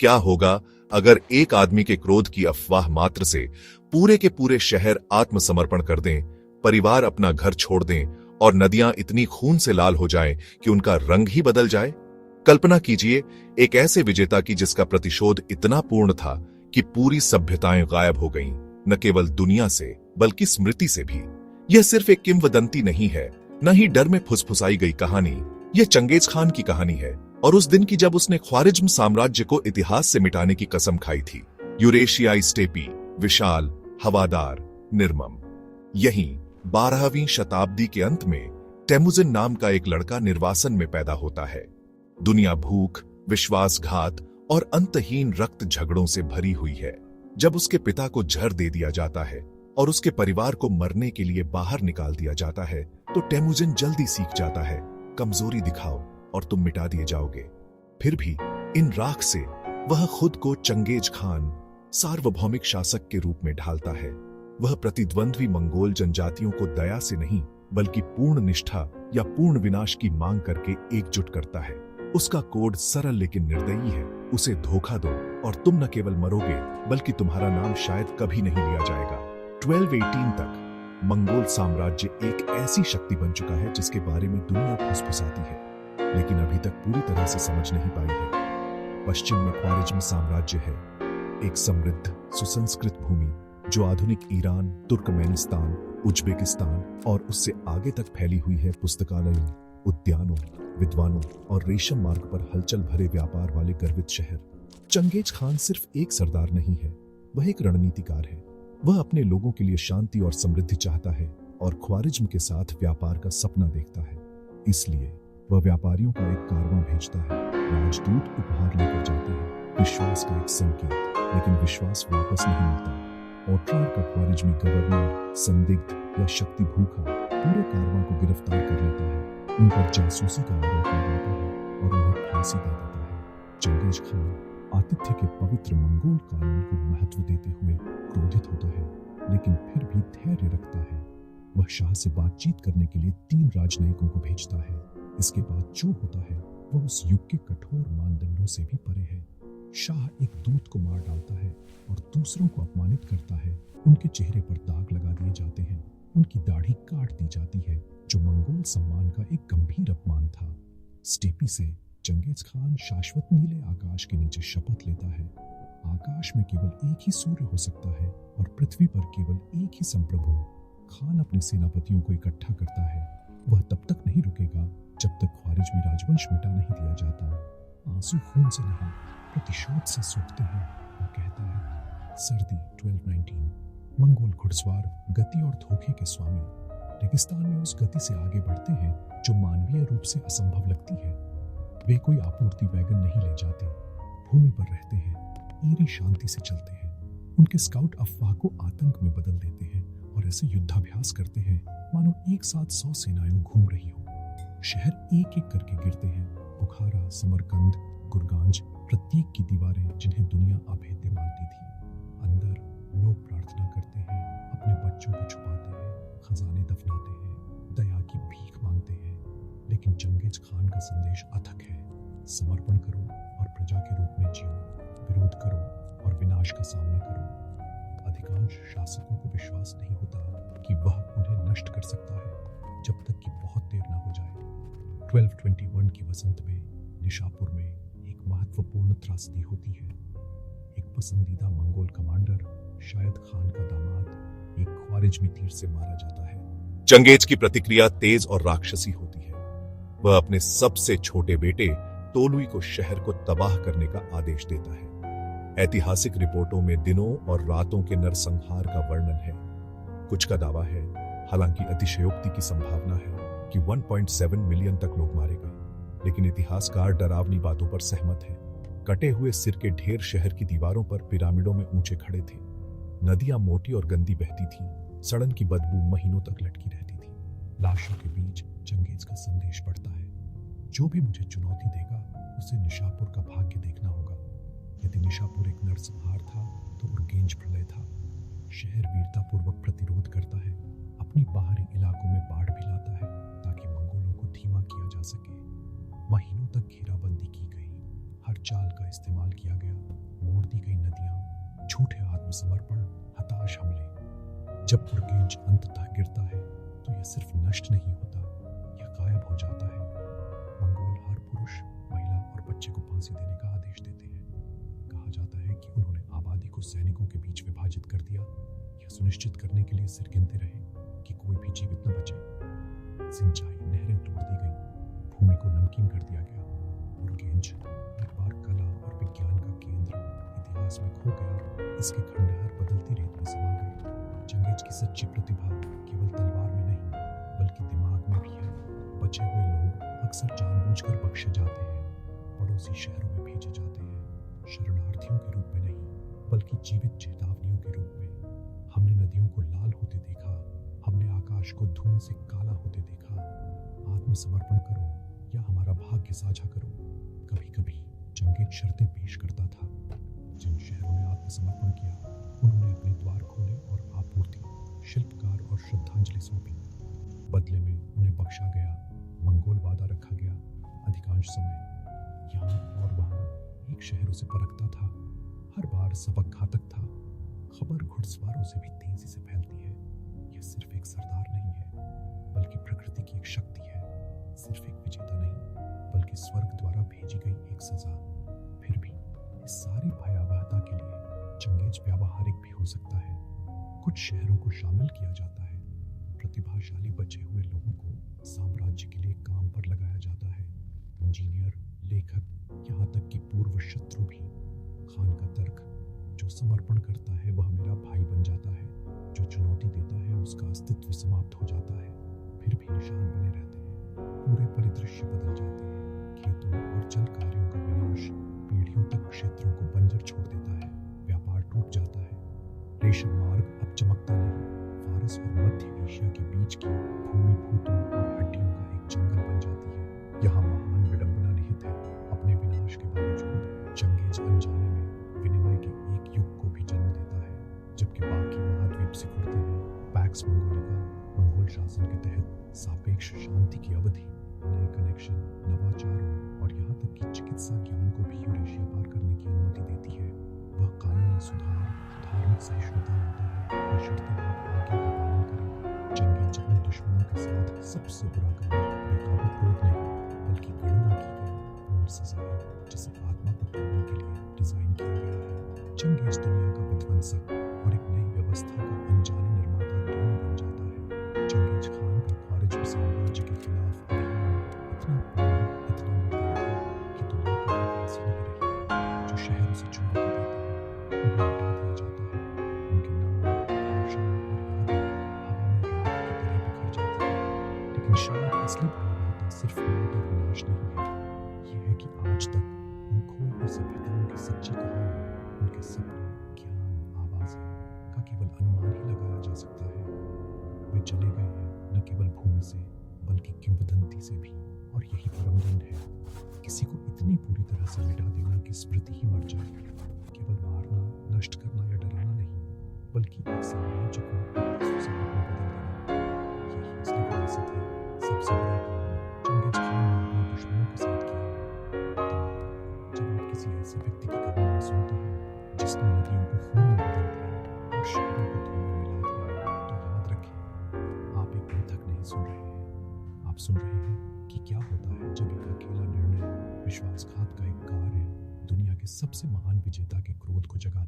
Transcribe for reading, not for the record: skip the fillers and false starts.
क्या होगा अगर एक आदमी के क्रोध की अफवाह मात्र से पूरे के पूरे शहर आत्मसमर्पण कर दें, परिवार अपना घर छोड़ दें और नदियां इतनी खून से लाल हो जाएं कि उनका रंग ही बदल जाए? कल्पना कीजिए एक ऐसे विजेता की जिसका प्रतिशोध इतना पूर्ण था कि पूरी सभ्यताएं गायब हो गईं, न केवल दुनिया से बल्कि स्मृति से भी। यह सिर्फ एक किंवदंती नहीं है, न ही डर में फुसफुसाई गई कहानी। यह चंगेज खान की कहानी है और उस दिन की जब उसने ख्वारिज्म साम्राज्य को इतिहास से मिटाने की कसम खाई थी। यूरेशियाई स्टेपी, विशाल, हवादार, निर्मम। यहीं 12वीं शताब्दी के अंत में टेमुजिन नाम का एक लड़का निर्वासन में पैदा होता है। दुनिया भूख, विश्वासघात और अंतहीन रक्त झगड़ों से भरी हुई है। जब उसके पिता को जहर दे दिया जाता है और उसके परिवार को मरने के लिए बाहर निकाल दिया जाता है, तो टेमुजिन जल्दी सीख जाता है, कमजोरी दिखाओ और तुम मिटा दिए जाओगे। फिर भी इन राख से वह खुद को चंगेज खान, सार्वभौमिक शासक के रूप में ढालता है। वह प्रतिद्वंद्वी मंगोल जनजातियों को दया से नहीं बल्कि पूर्ण निष्ठा या पूर्ण विनाश की मांग करके एकजुट करता है। उसका कोड सरल लेकिन निर्दयी है। उसे धोखा दो और तुम न केवल मरोगे बल्कि तुम्हारा नाम शायद कभी नहीं लिया जाएगा। 1218 तक मंगोल साम्राज्य एक ऐसी शक्ति बन चुका है जिसके बारे में दुनिया फुसफुसाती है, लेकिन अभी तक पूरी तरह से समझ नहीं पाई है। पश्चिम में ख्वारिज्म साम्राज्य है, एक समृद्ध सुसंस्कृत भूमि जो आधुनिक ईरान, तुर्कमेनिस्तान, उज्बेकिस्तान और उससे आगे तक फैली हुई है। पुस्तकालयों, उद्यानों, विद्वानों और रेशम मार्ग पर हलचल भरे व्यापार वाले गर्वित शहर। चंगेज खान सिर्फ एक सरदार नहीं है, वह एक रणनीतिकार है। वह अपने लोगों के लिए शांति और समृद्धि चाहता है और ख्वारिज्म के साथ व्यापार का सपना देखता है। इसलिए वह व्यापारियों का एक कारवां भेजता है, राजदूत उपहार लेकर जाते हैं, विश्वास का एक संकेत, लेकिन विश्वास वापस नहीं मिलता। ओट्रार का ख्वारिज्मी गवर्नर, संदिग्ध या शक्ति भूखा, पूरे कारवां को गिरफ्तार कर लेता है, उन पर जासूसी का आरोप लगाता है और उन्हें फांसी दे देता है। चंगेज खान आतिथ्य के पवित्र मंगोल कानून को महत्व देते हुए क्रोधित होता है, लेकिन फिर भी धैर्य रखता है। वह शाह से बातचीत करने के लिए 3 राजनयिकों को भेजता है। इसके बाद जो होता है वह उस युग के कठोर मानदंडों से भी परे है। शाह एक दूत को मार डालता है और दूसरों को अपमानित करता है। उनके चेहरे पर दाग लगा दिए जाते हैं, उनकी दाढ़ी काट दी जाती है, जो मंगोल सम्मान का एक गंभीर अपमान था। स्टेपी से चंगेज खान शाश्वत नीले आकाश के नीचे शपथ लेता है। आकाश में केवल एक ही सूर्य हो सकता है और पृथ्वी पर केवल एक ही संप्रभु। खान अपने सेनापतियों को इकट्ठा करता है। वह तब तक नहीं रुकेगा जब तक ख्वारिज्मी राजवंश मिटा नहीं दिया जाता। आंसू खून से नहीं, प्रतिशोध से सूखते हैं। वह कहता है, सर्दी 1219। मंगोल घुड़सवार गति और धोखे के स्वामी रेगिस्तान में उस गति से आगे बढ़ते हैं जो मानवीय रूप से असंभव लगती है। वे कोई आपूर्ति वैगन नहीं ले जाते, भूमि पर रहते हैं, ईरी शांति से चलते हैं। उनके स्काउट अफवाह को आतंक में बदल देते हैं और ऐसे युद्धाभ्यास करते हैं मानो एक साथ 100 सेनाएं घूम रही हो। शहर एक एक करके गिरते हैं। बुखारा, समरकंद, गुरगांज, प्रत्येक की दीवारें जिन्हें दुनिया अभेद्य मानती थी। अंदर लोग प्रार्थना करते हैं, अपने बच्चों को छुपाते हैं, खजाने दफनाते हैं, दया की भीख मांगते हैं। लेकिन चंगेज खान का संदेश अथक है, समर्पण करो और प्रजा के रूप में जियो, विरोध करो और विनाश का सामना करो। अधिकांश शासकों को विश्वास नहीं होता कि वह उन्हें नष्ट कर सकता है जब तक कि बहुत देर न हो जाए। 1221 की वसंत में निशापुर में एक महत्वपूर्ण त्रासदी होती है। एक पसंदीदा मंगोल कमांडर, शायद खान का दामाद, एक ख्वारिज्मी तीर से मारा जाता है। चंगेज की प्रतिक्रिया तेज और राक्षसी होती है। वह अपने सबसे छोटे बेटे तोलुई को शहर को तबाह करने का आदेश देता है। ऐतिहासिक रिपोर्टों में दिनों और रातों के नरसंहार का वर्णन है। कुछ का दावा है, हालांकि अतिशयोक्ति की संभावना है, कि 1.7 मिलियन तक लोग मारे गए, लेकिन इतिहासकार डरावनी बातों पर सहमत हैं। कटे हुए सिर के ढेर शहर की दीवारों पर पिरामिडों में ऊंचे खड़े थे। नदियां मोटी और गंदी बहती थीं, सड़न की बदबू महीनों तक लटकी रहती थी। लाशों के बीच चंगेज का संदेश पड़ता है, जो भी मुझे चुनौती देगा उसे निशापुर का भाग्य देखना होगा। यदि निशापुर एक नरसंहार था तो उर्गेंज प्रलय था। शहर वीरतापूर्वक प्रतिरोध करता है, अपनी बाहरी इलाकों में बाढ़ भी लाता है ताकि मंगोलों को धीमा किया जा सके। महीनों तक घेराबंदी की गई, हर चाल का इस्तेमाल किया गया, झूठे आत्मसमर्पण, हताश हमले। जब पुरकेंच अंततः गिरता है तो यह सिर्फ नष्ट नहीं होता, यह गायब हो जाता है। मंगोल हर पुरुष, महिला और बच्चे को फांसी देने का आदेश देते हैं। कहा जाता है कि उन्होंने आबादी को सैनिकों के बीच विभाजित कर दिया, यह सुनिश्चित करने के लिए सिर गिनते रहे कि कोई भी जीवित न बचे। सिंचाई नहरें तोड़ दी गई, भूमि को नमकीन कर दिया गया। पुरकेंच एक बार कला और विज्ञान का केंद्र इतिहास में खो गया, इसके खंडहर बदलती रेत में समा गए। चंगेज की सच्ची प्रतिभा केवल तलवार में नहीं बल्कि दिमाग में भी है। बचे हुए लोग अक्सर जानबूझकर बख्शे जाते हैं, पड़ोसी शहरों में भेजे जाते हैं, शरणार्थियों के रूप में नहीं बल्कि जीवित चेतावनियों के रूप में। हमने नदियों को लाल होते देखा, हमने आकाश को धुएं से काला होते देखा। आत्मसमर्पण करो या हमारा भाग्य साझा करो। कभी कभी चंगेज शर्तें पेश करता था। जिन शहरों ने आत्मसमर्पण किया उन्होंने अपने द्वार खोले और आपूर्ति, शिल्पकार और श्रद्धांजलि सौंपी। बदले में उन्हें बख्शा गया, मंगोल वादा रखा गया। अधिकांश समय यहाँ और वहाँ एक शहरों से परखता था। हर बार सबक घातक था। खबर घुड़सवारों से भी तेजी से फैलती है। यह सिर्फ एक सरदार नहीं है बल्कि प्रकृति की एक शक्ति है। सिर्फ एक विजेता नहीं बल्कि स्वर्ग द्वारा भेजी गई एक सजा। फिर भी इस सारी भयावहता के लिए चंगेज व्यावहारिक भी हो सकता है। कुछ शहरों को शामिल किया जाता है, प्रतिभाशाली बचे हुए लोगों को साम्राज्य के लिए काम पर लगाया जाता है। इंजीनियर, लेखक, यहाँ तक कि पूर्व शत्रु भी। खान का तर्क, जो समर्पण करता है वह मेरा भाई बन जाता है, जो चुनौती देता है उसका अस्तित्व समाप्त हो जाता है। फिर भी निशान बने रहते हैं, पूरे परिदृश्य बदल जाते हैं। खेतों और जल कार्यों का विनाश पीढ़ियों तक क्षेत्रों को बंजर छोड़ देता है। व्यापार टूट जाता है। रेशम मार्ग अब चमकता नहीं, फारस और मध्य एशिया के बीच की भूमि भूतों और हड्डियों का एक जंगल बन जाती है। यहाँ महान विडंबना निहित है। अपने विनाश के बावजूद चंगेज अनजाने में विनिमय के एक युग को भी जन्म देता है, जबकि बाकी महाद्वीप सिकुड़ते हैं। पैक्स मंगोलिका, मंगोल शासन के तहत सापेक्ष शांति की अवधि, नए कनेक्शन, नवाचारों और यहाँ तक कि चिकित्सा ज्ञान को भी यूरेशिया पार करने की अनुमति देती है। वह कानूनी सुधार, धार्मिक सहिष्णुता लाता है, बशर्ते आप आज्ञा का पालन करें। चंगेज अपने दुश्मनों के साथ सबसे बुरा काम बेकाबू क्रोध नहीं बल्कि गणना की गई उम्र सजा है, जिसे आत्मा को तोड़ने के लिए डिजाइन किया गया है। चंगेज दुनिया का विध्वंसक और एक नई व्यवस्था का अनजाने निर्माता दोनों बन जाता है। चंगेज खान का ख्वारिज्म साम्राज्य के खिलाफ अभियान इतना पूर्ण, इतना निर्दयी था कि दुनिया कभी वैसी नहीं रही। जो शहरों से चुनौती देते हैं उन्हें हटा दिया जाता है। उनके नाम, भाषा और यादें हवा में राख की तरह बिखर जाती है। लेकिन शायद असली भयावहता सिर्फ मौत और विनाश नहीं है, ये है कि आज तक उन खोई हुई सभ्यताओं की सच्ची कहानी, उनके सपने, ज्ञान, आवाजें का केवल अनुमान ही लगाया जा सकता है। वे चले गए हैं न केवल भूमि से बल्कि किंवदंती से भी, और यही परमदंड है। किसी को इतनी पूरी तरह से मिटा देना कि स्मृति ही मर जाए। केवल मारना, नष्ट करना या डराना नहीं बल्कि एक साम्राज्य को सुसंगत में बदल देना, यही असली विरासत है। सबसे बड़ा काम चंगेज खान ने अपने दुश्मनों के साथ किया। तो जब आप किसी ऐसे व्यक्ति की कहानी सुनते हैं जिसने नदियों को खून में बदल दिया और शहरों को धुएं में मिला दिया, तो याद रखें, आप एक मिथक नहीं सुन रहे हैं। आप सुन रहे हैं कि क्या होता है जब एक अकेला निर्णय, विश्वासघात का एक कार्य दुनिया के सबसे महान विजेता के क्रोध को जगा